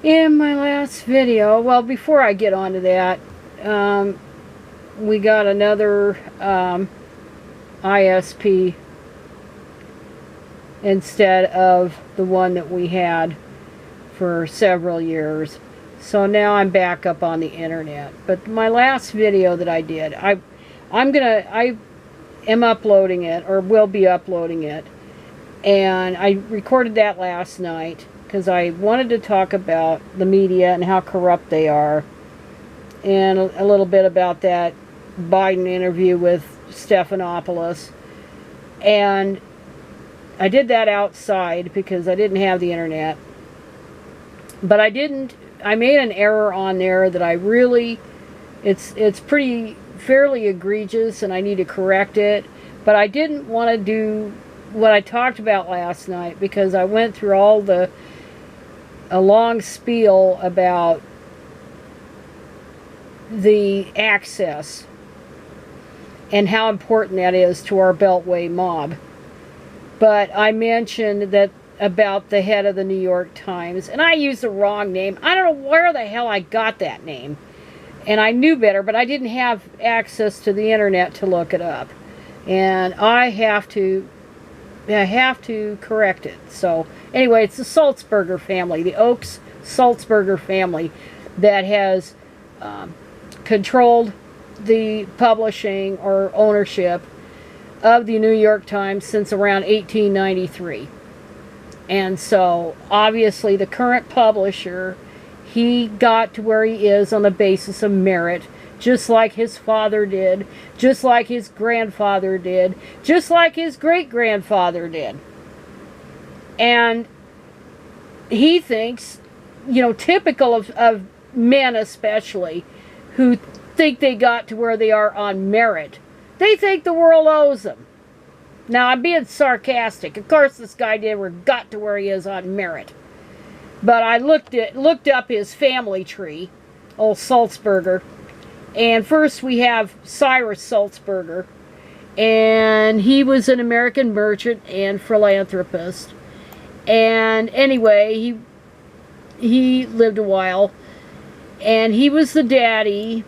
In my last video, well, before I get on to that, we got another ISP instead of the one that we had for several years. So now I'm back up on the internet. But my last video that I did, I am uploading it, or will be uploading it, and I recorded that last night because I wanted to talk about the media and how corrupt they are, and a little bit about that Biden interview with Stephanopoulos. And I did that outside because I didn't have the internet. But I made an error on there that I really, it's pretty fairly egregious, and I need to correct it. But I didn't want to do what I talked about last night because I went through a long spiel about the access and how important that is to our Beltway mob. But I mentioned that about the head of the New York Times, and I used the wrong name. I don't know where the hell I got that name, and I knew better, but I didn't have access to the internet to look it up, and I have to correct it. So anyway, it's the Sulzberger family, the Ochs Sulzberger family, that has controlled the publishing or ownership of the New York Times since around 1893. And so obviously the current publisher, he got to where he is on the basis of merit, just like his father did, just like his grandfather did, just like his great-grandfather did. And he thinks, you know, typical of men especially, who think they got to where they are on merit, they think the world owes them. Now, I'm being sarcastic. Of course this guy never got to where he is on merit. But I looked up his family tree, old Sulzberger. And first we have Cyrus Sulzberger, and he was an American merchant and philanthropist. And anyway, he lived a while, and he was the daddy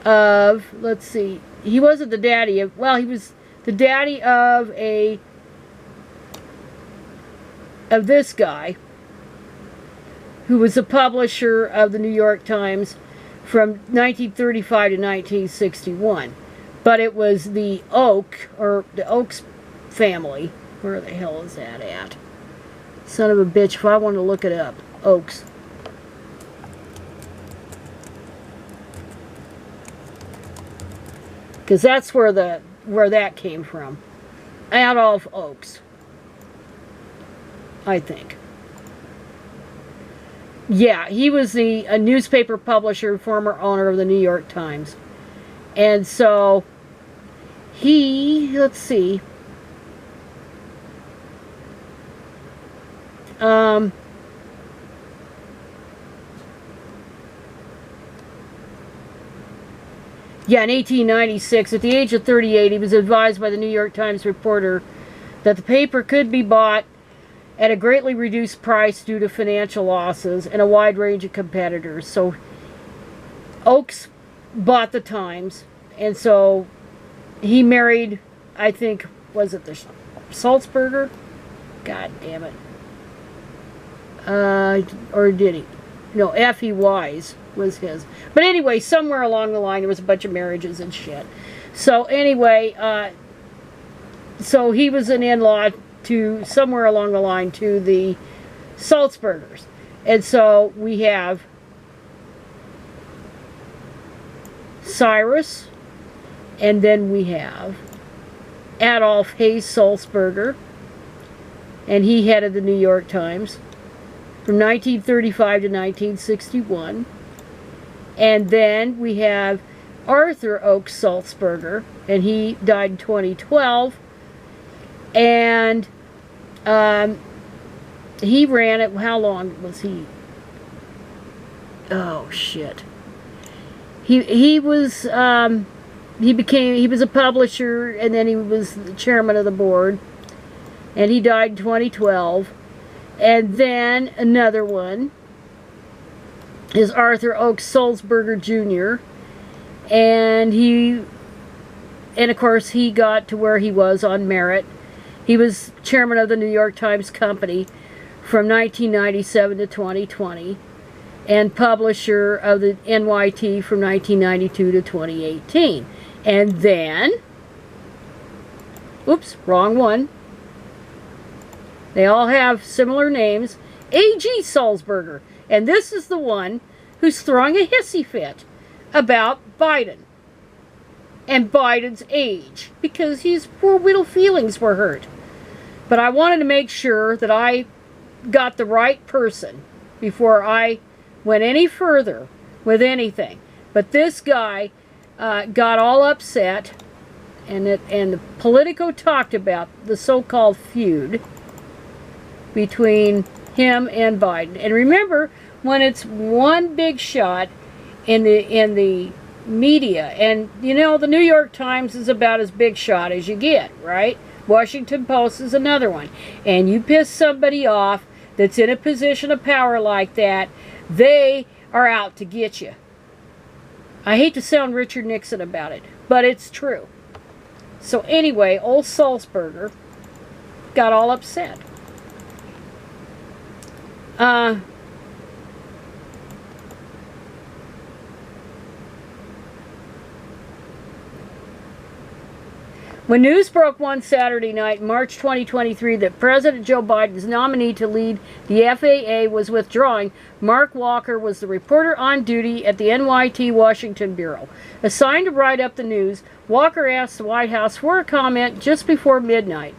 of, let's see, he wasn't the daddy of, well, he was the daddy of this guy, who was a publisher of the New York Times from 1935 to 1961. But it was the Ochs family. Where the hell is that at? Son of a bitch, if I want to look it up. Ochs. Because that's where that came from. Adolph Ochs, I think. Yeah, he was a newspaper publisher, former owner of the New York Times. And so let's see. Yeah, in 1896, at the age of 38, he was advised by the New York Times reporter that the paper could be bought at a greatly reduced price due to financial losses and a wide range of competitors. So Ochs bought the Times, and so he married, I think, was it the Sulzberger? God damn it. Or did he? No, F.E. Wise was his. But anyway, somewhere along the line, there was a bunch of marriages and shit. So anyway, so he was an in-law to, somewhere along the line, to the Sulzbergers. And so we have Cyrus, and then we have Adolph Hayes Sulzberger, and he headed the New York Times from 1935 to 1961. And then we have Arthur Ochs Sulzberger, and he died in 2012. And he ran it, how long was he? Oh shit. He was a publisher, and then he was the chairman of the board, and he died in 2012. And then another one is Arthur Ochs Sulzberger Jr. And of course he got to where he was on merit. He was chairman of the New York Times Company from 1997 to 2020 and publisher of the NYT from 1992 to 2018. And then, oops, wrong one. They all have similar names. A.G. Sulzberger. And this is the one who's throwing a hissy fit about Biden and Biden's age, because his poor little feelings were hurt. But I wanted to make sure that I got the right person before I went any further with anything. But this guy got all upset, and the Politico talked about the so-called feud between him and Biden. And remember, when it's one big shot in the media, and you know, the New York Times is about as big shot as you get, right? Washington Post is another one. And you piss somebody off that's in a position of power like that, they are out to get you. I hate to sound Richard Nixon about it, but it's true. So anyway, old Sulzberger got all upset. When news broke one Saturday night, March 2023, that President Joe Biden's nominee to lead the FAA was withdrawing, Mark Walker was the reporter on duty at the NYT Washington Bureau. Assigned to write up the news, Walker asked the White House for a comment just before midnight.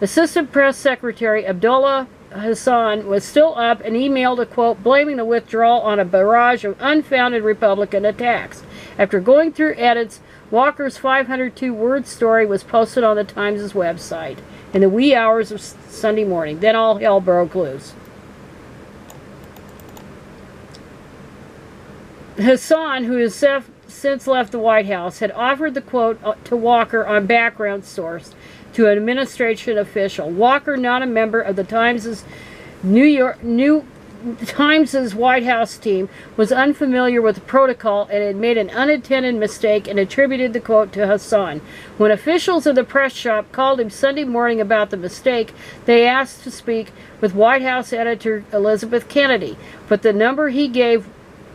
Assistant Press Secretary Abdullah Hassan was still up and emailed a quote blaming the withdrawal on a barrage of unfounded Republican attacks. After going through edits, Walker's 502-word story was posted on the Times' website in the wee hours of Sunday morning. Then all hell broke loose. Hassan, who has since left the White House, had offered the quote to Walker on background source to an administration official. Walker, not a member of the Times' White House team, was unfamiliar with the protocol and had made an unintended mistake and attributed the quote to Hassan. When officials in the press shop called him Sunday morning about the mistake, they asked to speak with White House editor Elizabeth Kennedy, but the number he gave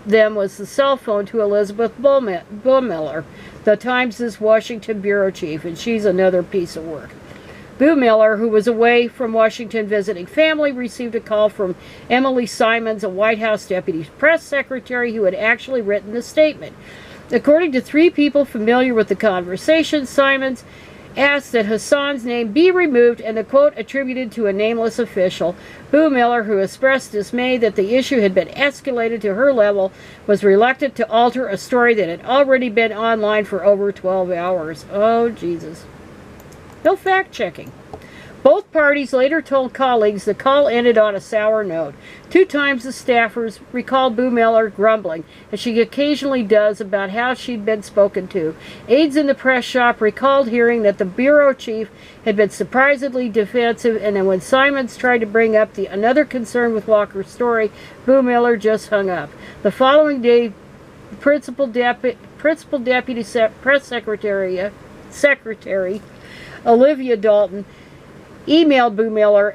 them was the cell phone to Elizabeth Bullmiller, the Times' Washington bureau chief, and she's another piece of work. Bullmiller, who was away from Washington visiting family, received a call from Emily Simons, a White House deputy press secretary who had actually written the statement. According to three people familiar with the conversation, Simons asked that Hassan's name be removed and the quote attributed to a nameless official. Bullmiller, who expressed dismay that the issue had been escalated to her level, was reluctant to alter a story that had already been online for over 12 hours. Oh, Jesus. No fact-checking. Both parties later told colleagues the call ended on a sour note. 2 times the staffers recalled Bullmiller grumbling, as she occasionally does, about how she'd been spoken to. Aides in the press shop recalled hearing that the bureau chief had been surprisingly defensive, and then when Simons tried to bring up another concern with Walker's story, Bullmiller just hung up. The following day, Principal Deputy Press Secretary Olivia Dalton emailed Bullmiller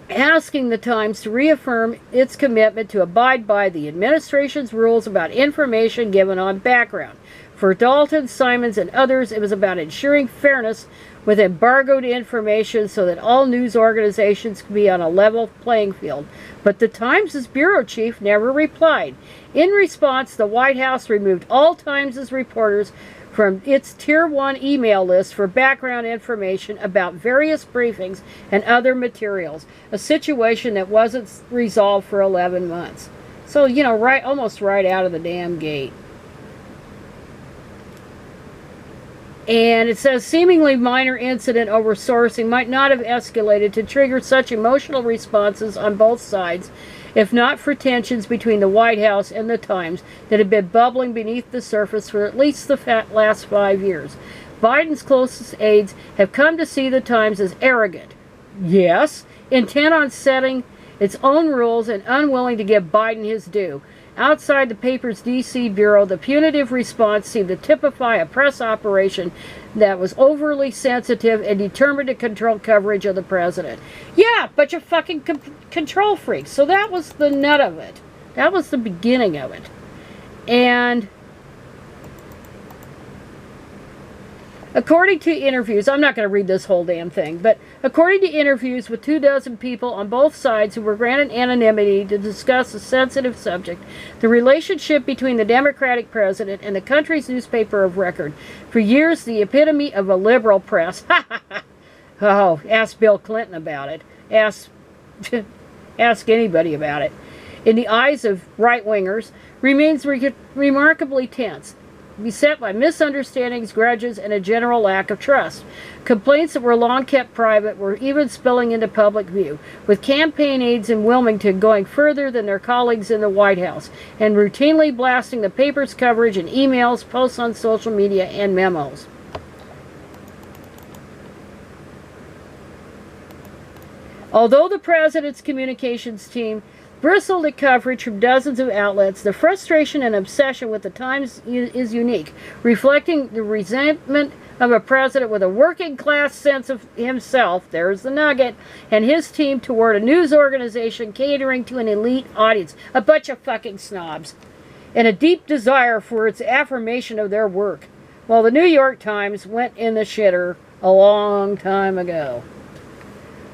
asking the Times to reaffirm its commitment to abide by the administration's rules about information given on background. For Dalton, Simons, and others, it was about ensuring fairness with embargoed information so that all news organizations could be on a level playing field. But the Times' bureau chief never replied. In response, the White House removed all Times' reporters from its Tier 1 email list for background information about various briefings and other materials, a situation that wasn't resolved for 11 months. So, you know, almost right out of the damn gate. And it says, seemingly minor incident over sourcing might not have escalated to trigger such emotional responses on both sides, if not for tensions between the White House and the Times that had been bubbling beneath the surface for at least the last 5 years. Biden's closest aides have come to see the Times as arrogant, Yes, intent on setting its own rules and unwilling to give Biden his due. Outside the paper's D.C. bureau, the punitive response seemed to typify a press operation that was overly sensitive and determined to control coverage of the president. Yeah, bunch of fucking control freaks. So that was the nut of it. That was the beginning of it. And according to interviews, I'm not going to read this whole damn thing, but according to interviews with 24 people on both sides who were granted anonymity to discuss a sensitive subject, the relationship between the Democratic president and the country's newspaper of record, for years the epitome of a liberal press. Oh, ask Bill Clinton about it. Ask anybody about it. In the eyes of right-wingers, remains remarkably tense, beset by misunderstandings, grudges, and a general lack of trust. Complaints that were long kept private were even spilling into public view, with campaign aides in Wilmington going further than their colleagues in the White House, and routinely blasting the paper's coverage in emails, posts on social media, and memos. Although the president's communications team bristled at coverage from dozens of outlets, the frustration and obsession with the Times is unique, reflecting the resentment of a president with a working-class sense of himself, there's the nugget, and his team toward a news organization catering to an elite audience, a bunch of fucking snobs, and a deep desire for its affirmation of their work, while the New York Times went in the shitter a long time ago.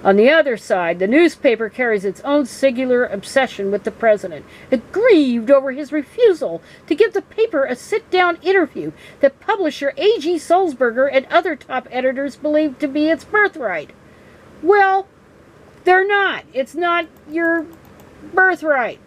On the other side, the newspaper carries its own singular obsession with the president, aggrieved over his refusal to give the paper a sit-down interview that publisher A.G. Sulzberger and other top editors believed to be its birthright. Well, they're not. It's not your birthright.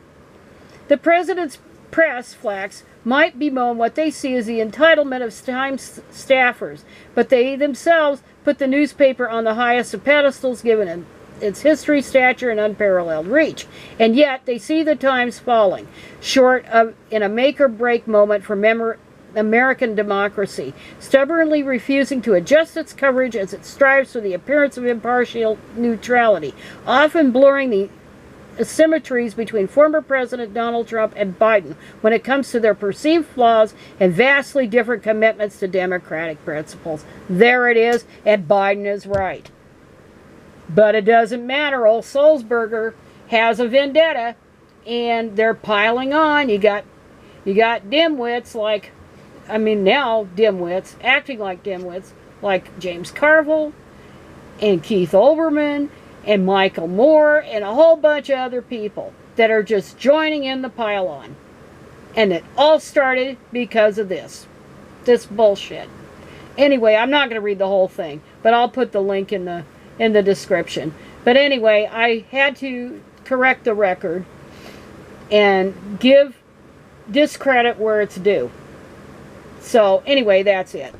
The president's press flax might bemoan what they see as the entitlement of Times staffers, but they themselves put the newspaper on the highest of pedestals given its history, stature, and unparalleled reach. And yet they see the Times falling short of in a make-or-break moment for American democracy, stubbornly refusing to adjust its coverage as it strives for the appearance of impartial neutrality, often blurring the asymmetries between former President Donald Trump and Biden when it comes to their perceived flaws and vastly different commitments to democratic principles. There it is, and Biden is right. But it doesn't matter. Old Sulzberger has a vendetta, and they're piling on. You got dimwits like, now dimwits, acting like dimwits, like James Carville and Keith Olbermann and Michael Moore, and a whole bunch of other people that are just joining in the pile-on. And it all started because of this bullshit. Anyway, I'm not going to read the whole thing, but I'll put the link in the description. But anyway, I had to correct the record and give discredit where it's due. So anyway, that's it.